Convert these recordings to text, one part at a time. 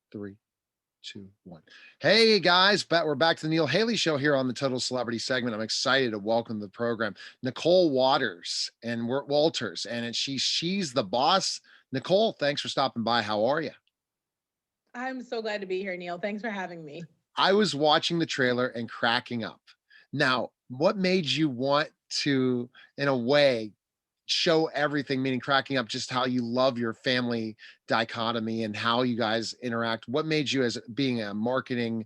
Three, two, one. Hey guys, we're back to the Neil Haley Show here on the Total Celebrity segment. I'm excited to welcome to the program Nicole Waters and Walters, and she's the boss. Nicole, thanks for stopping by. How are you? I'm so glad to be here, Neil. Thanks for having me. I was watching the trailer and cracking up. Now, what made you want to, in a way, show everything, meaning cracking up just how you love your family dichotomy and how you guys interact? What made you, as being a marketing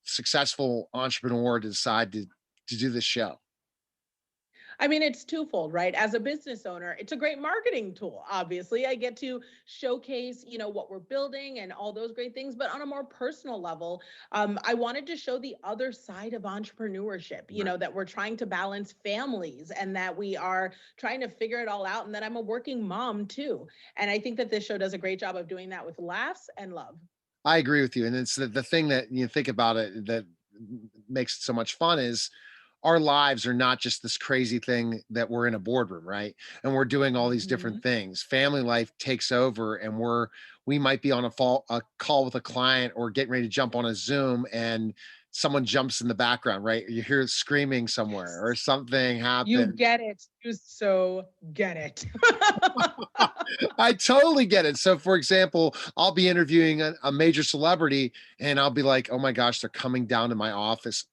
successful entrepreneur, to decide to do this show? I mean, it's twofold, right? As a business owner, it's a great marketing tool. Obviously, I get to showcase, what we're building and all those great things. But on a more personal level, I wanted to show the other side of entrepreneurship, Right. that we're trying to balance families and that we are trying to figure it all out and that I'm a working mom too. And I think that this show does a great job of doing that with laughs and love. I agree with you, and it's the thing that you think about it that makes it so much fun is our lives are not just this crazy thing that we're in a boardroom, right? And we're doing all these different Mhm. things. Family life takes over, and we might be on a call with a client or getting ready to jump on a Zoom, and someone jumps in the background, right? You hear screaming somewhere or Yes. something You happens. get it. You so get it. I totally get it. So, for example, I'll be interviewing a major celebrity, and I'll be like, "Oh my gosh, they're coming down to my office.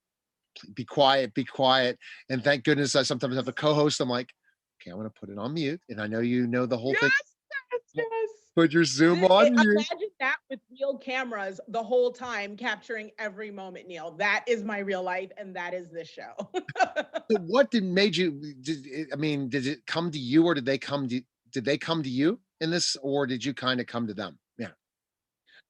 Be quiet, be quiet." And thank goodness I sometimes have a co-host. I'm like, "Okay, I'm gonna put it on mute." And I know you know the whole thing. Yes, yes, yes. Put your Zoom on mute. Imagine that with real cameras the whole time, capturing every moment, Neil. That is my real life, and that is this show. So what did made you I mean, did it come to you, or did they come to you in this, or did you kind of come to them? Yeah.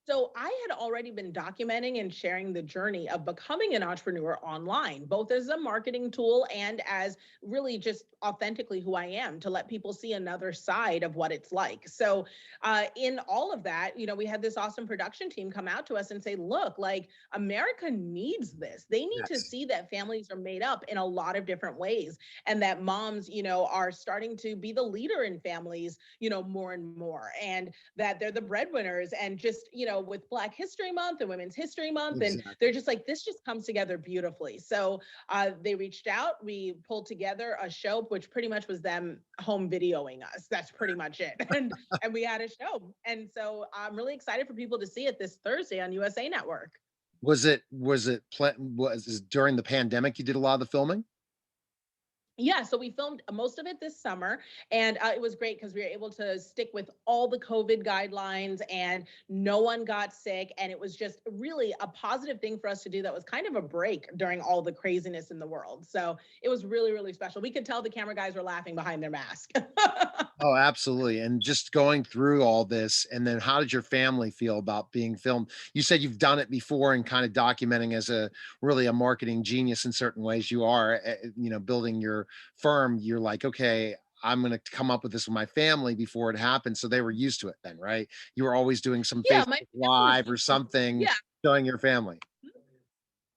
So I had already been documenting and sharing the journey of becoming an entrepreneur online, both as a marketing tool and as really just authentically who I am to let people see another side of what it's like. So in all of that, we had this awesome production team come out to us and say, look, like America needs this. They need to Yes. see that families are made up in a lot of different ways and that moms, are starting to be the leader in families, more and more. And that they're the breadwinners and just with Black History Month and Women's History Month, and Exactly. they're just like, this just comes together beautifully. So they reached out, we pulled together a show which pretty much was them home videoing us. That's pretty much it. And we had a show, and so I'm really excited for people to see it this Thursday on USA Network. Was it during the pandemic you did a lot of the filming? Yeah, so we filmed most of it this summer, and it was great because we were able to stick with all the COVID guidelines, and no one got sick, and it was just really a positive thing for us to do. That was kind of a break during all the craziness in the world. So it was really, really special. We could tell the camera guys were laughing behind their mask. Oh, absolutely. And just going through all this, and then how did your family feel about being filmed? You said you've done it before and kind of documenting as a really a marketing genius in certain ways. You are, building your firm. You're like, okay, I'm going to come up with this with my family before it happens. So they were used to it then, right? You were always doing some Yeah, my Facebook family's Live or used to me. something Yeah. showing your family.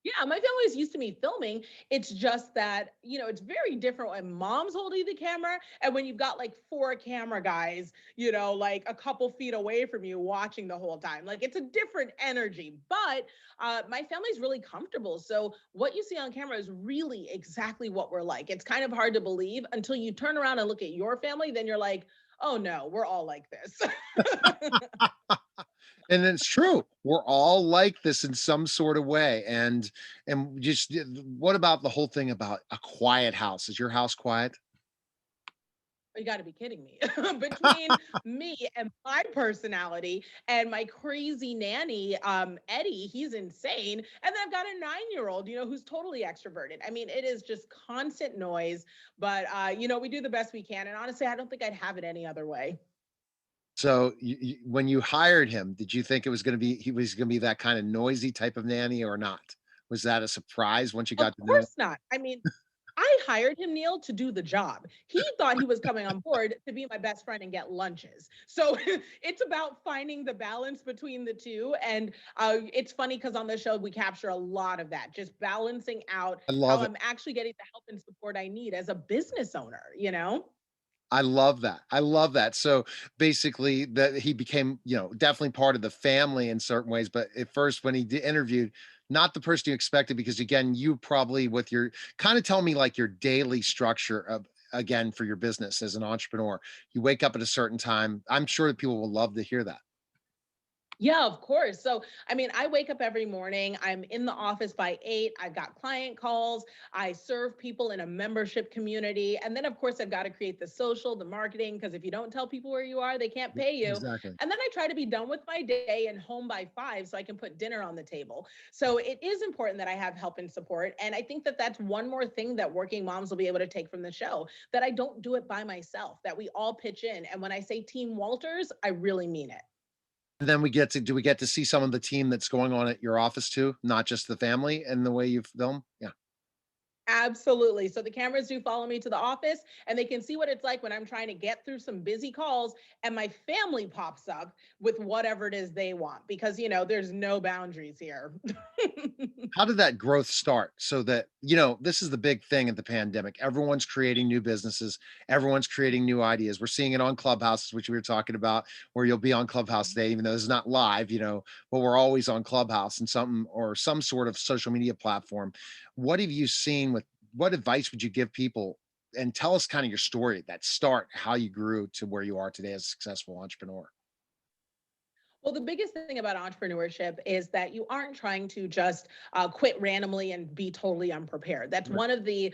Yeah, my family's used to me filming. It's just that, it's very different when mom's holding the camera and when you've got like four camera guys, like a couple feet away from you watching the whole time. Like it's a different energy, but my family's really comfortable. So what you see on camera is really exactly what we're like. It's kind of hard to believe until you turn around and look at your family, then you're like, oh no, we're all like this. And it's true. We're all like this in some sort of way. And just what about the whole thing about a quiet house? Is your house quiet? You got to be kidding me. Between me and my personality and my crazy nanny, Eddie, he's insane. And then I've got a 9-year old, who's totally extroverted. I mean, it is just constant noise, but, we do the best we can. And honestly, I don't think I'd have it any other way. So when you hired him, did you think he was going to be that kind of noisy type of nanny or not? Was that a surprise once you Of got to know? course not. I mean, I hired him, Neil, to do the job. He thought he was coming on board to be my best friend and get lunches. So it's about finding the balance between the two. And it's funny because on the show, we capture a lot of that, just balancing out I how love it. I'm actually getting the help and support I need as a business owner, you know? I love that. I love that. So basically, that he became, definitely part of the family in certain ways. But at first, when he interviewed, not the person you expected, because again, you probably with your kind of tell me like your daily structure of again for your business as an entrepreneur. You wake up at a certain time. I'm sure that people will love to hear that. Yeah, of course. So, I mean, I wake up every morning. I'm in the office by 8. I've got client calls. I serve people in a membership community. And then, of course, I've got to create the social, the marketing, because if you don't tell people where you are, they can't pay you. Exactly. And then I try to be done with my day and home by 5 so I can put dinner on the table. So, it is important that I have help and support. And I think that that's one more thing that working moms will be able to take from the show, that I don't do it by myself, that we all pitch in. And when I say Team Walters, I really mean it. And then we get to do we get to see some of the team that's going on at your office too, not just the family and the way you film? Yeah. Absolutely. So the cameras do follow me to the office and they can see what it's like when I'm trying to get through some busy calls and my family pops up with whatever it is they want because, there's no boundaries here. How did that growth start? So that, this is the big thing at the pandemic. Everyone's creating new businesses, everyone's creating new ideas. We're seeing it on Clubhouses, which we were talking about, where you'll be on Clubhouse today, even though it's not live, but we're always on Clubhouse and something or some sort of social media platform. What have you seen with what advice would you give people? And tell us kind of your story, that start, how you grew to where you are today as a successful entrepreneur. Well, the biggest thing about entrepreneurship is that you aren't trying to just quit randomly and be totally unprepared. That's Right. one of the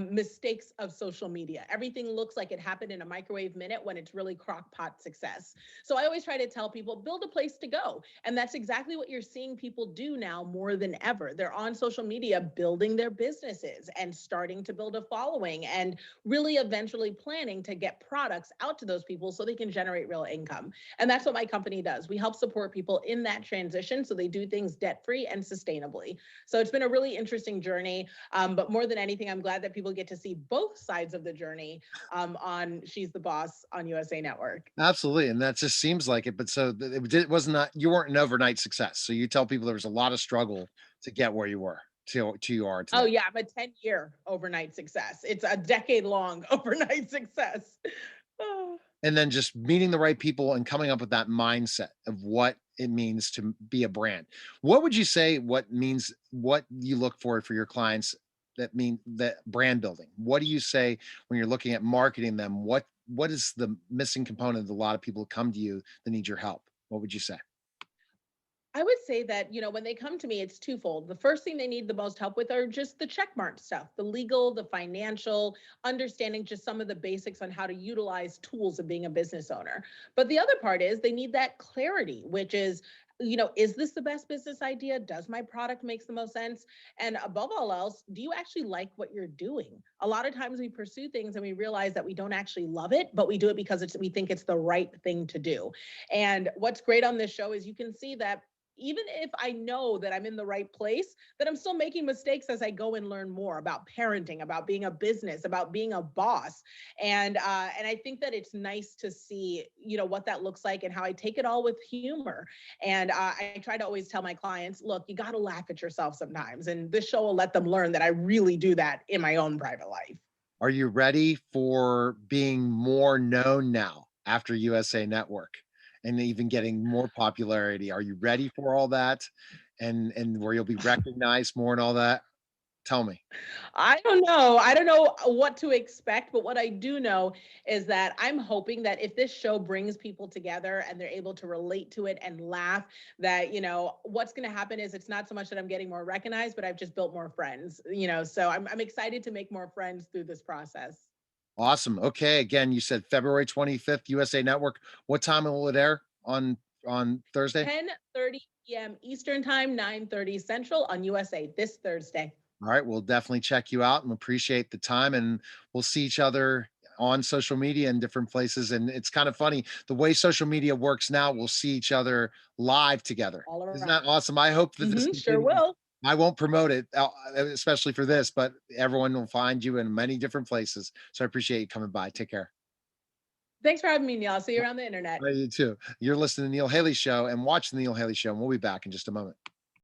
mistakes of social media. Everything looks like it happened in a microwave minute when it's really crock pot success. So I always try to tell people build a place to go. And that's exactly what you're seeing people do now more than ever. They're on social media building their businesses and starting to build a following and really eventually planning to get products out to those people so they can generate real income. And that's what my company does. We help support people in that transition so they do things debt free and sustainably. So it's been a really interesting journey. But more than anything, I'm glad that people get to see both sides of the journey on She's the Boss on USA Network. Absolutely, and that just seems like it, but so it was not you weren't an overnight success, so you tell people there was a lot of struggle to get where you were to you are Oh, today. yeah, I'm a 10-year overnight success. It's a decade long overnight success. Oh. And then just meeting the right people and coming up with that mindset of what it means to be a brand. What would you say what you look for your clients that mean that brand building? What do you say when you're looking at marketing them? What is the missing component that a lot of people come to you that need your help? What would you say? I would say that, when they come to me, it's twofold. The first thing they need the most help with are just the check mark stuff, the legal, the financial, understanding just some of the basics on how to utilize tools of being a business owner. But the other part is they need that clarity, which is this the best business idea? Does my product makes the most sense? And above all else, do you actually like what you're doing? A lot of times we pursue things and we realize that we don't actually love it, but we do it because we think it's the right thing to do. And what's great on this show is you can see that even if I know that I'm in the right place, that I'm still making mistakes as I go and learn more about parenting, about being a business, about being a boss. And I think that it's nice to see, what that looks like and how I take it all with humor. And I try to always tell my clients, look, you got to laugh at yourself sometimes. And this show will let them learn that I really do that in my own private life. Are you ready for being more known now after USA Network and even getting more popularity? Are you ready for all that? And where you'll be recognized more and all that? Tell me. I don't know. I don't know what to expect, but what I do know is that I'm hoping that if this show brings people together and they're able to relate to it and laugh, that, what's going to happen is it's not so much that I'm getting more recognized, but I've just built more friends, so I'm excited to make more friends through this process. Awesome. Okay, again, you said February 25th, USA Network. What time will it air on Thursday? 10:30 p.m. Eastern time, 9:30 Central on USA this Thursday. All right, we'll definitely check you out and appreciate the time, and we'll see each other on social media in different places. And it's kind of funny the way social media works now. We'll see each other live together. All Isn't around. that awesome? I hope that this Sure continues. will. I won't promote it, especially for this, but everyone will find you in many different places. So I appreciate you coming by. Take care. Thanks for having me, Neil. I'll see you around the internet. You too. You're listening to the Neil Haley Show and watching the Neil Haley Show, and we'll be back in just a moment.